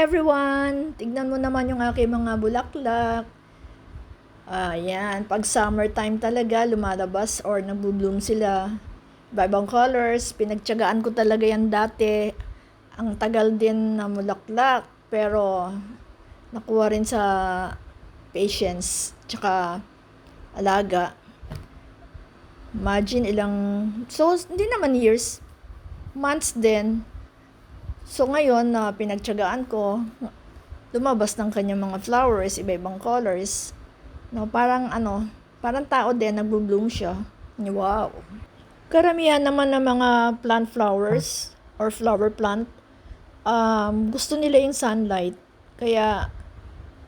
everyone! Tignan mo naman yung aking mga bulaklak. Ayan, pag summertime talaga, lumalabas or nagbo-bloom sila. Iba-ibang colors, pinagtiyagaan ko talaga yan dati. Ang tagal din na bulaklak, pero nakuha rin sa patience, tsaka alaga. Imagine so hindi naman years, months din. So ngayon na pinagtiyagaan ko, lumabas ng kanyang mga flowers, iba-ibang colors. No, parang tao din, nagbo-bloom siya. Wow. Karamihan naman ng mga plant flowers or flower plant, gusto nila yung sunlight. Kaya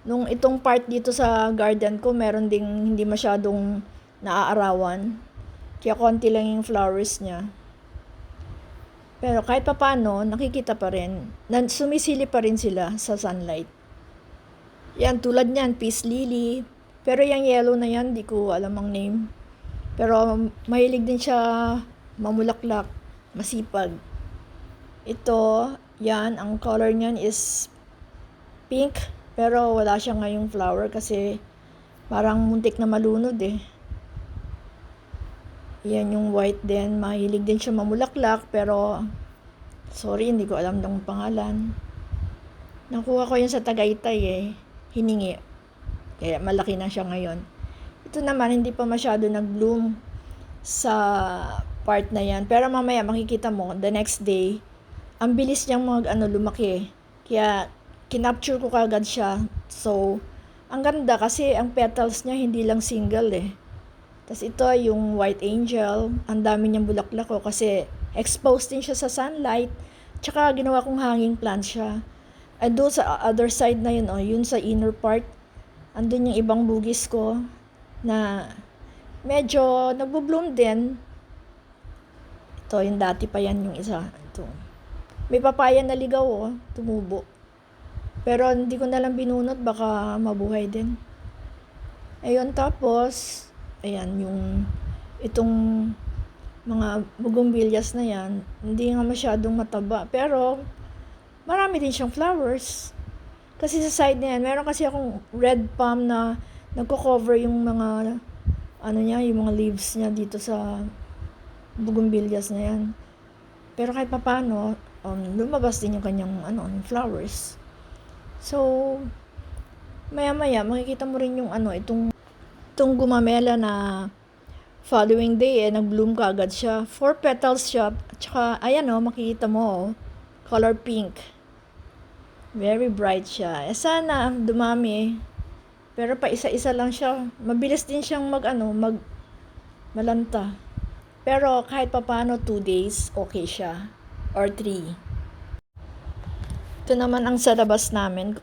nung itong part dito sa garden ko, meron ding hindi masyadong naaarawan. Kaya konti lang yung flowers niya. Pero kahit papaano, nakikita pa rin. Sumisili pa rin sila sa sunlight. Yan, tulad niyan, peace lily. Pero yung yellow na yan, di ko alam ang name. Pero mahilig din siya mamulaklak, masipag. Ito, yan, ang color niyan is pink. Pero wala siya ngayong flower kasi parang muntik na malunod eh. Yan yung white din. Mahilig din siya mamulaklak pero sorry, hindi ko alam ng pangalan. Nakuha ko yun sa Tagaytay eh. Hiningi. Kaya malaki na siya ngayon. Ito naman hindi pa masyado nag-bloom sa part na yan. Pero mamaya makikita mo, the next day, ang bilis niyang lumaki. Kaya kinapture ko kagad siya. So, ang ganda kasi ang petals niya hindi lang single eh. Tapos ito yung white angel. Ang dami niyang bulaklak ko kasi exposed din siya sa sunlight. Tsaka ginawa kong hanging plant siya. At doon sa other side na yun, yun sa inner part, andun yung ibang bugis ko na medyo nagbo-bloom din. Ito, yung dati pa yan yung isa. Ito. May papaya na ligaw, tumubo. Pero hindi ko nalang binunot, baka mabuhay din. Ayun, tapos ayan, itong mga bougainvilleas na yan, hindi nga masyadong mataba. Pero, marami din siyang flowers. Kasi sa side na yan, meron kasi akong red palm na nagko-cover yung mga, yung mga leaves niya dito sa bougainvilleas na yan. Pero kahit papaano, lumabas din yung kanyang, yung flowers. So, maya-maya, makikita mo rin yung, itong gumamela na following day nag-bloom kaagad siya. 4 petals siya. At saka, ayan makikita mo, color pink. Very bright siya. Sana dumami. Pero pa isa-isa lang siya. Mabilis din siyang malanta. Pero kahit papaano 2 days, okay siya. Or 3. Ito naman ang sa labas namin.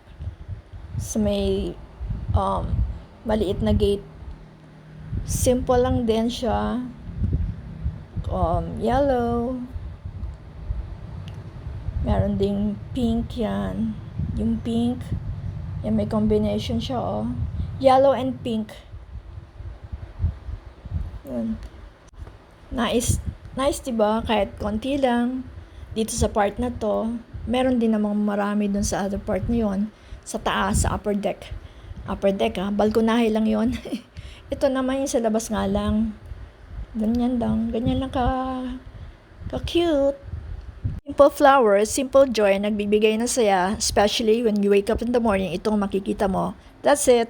Sa may maliit na gate. Simple lang din siya. Yellow. Meron ding pink yan. Yung pink, yan may combination siya Yellow and pink. Yun. Nice diba? Kahit konti lang. Dito sa part na to, meron din namang marami dun sa other part na yun. Sa taas, sa upper deck. Upper deck balkonahe lang yon. Ito naman yung sa labas nga lang. Ganyan lang ka-cute. Simple flowers, simple joy, nagbibigay ng saya, especially when you wake up in the morning, itong makikita mo. That's it.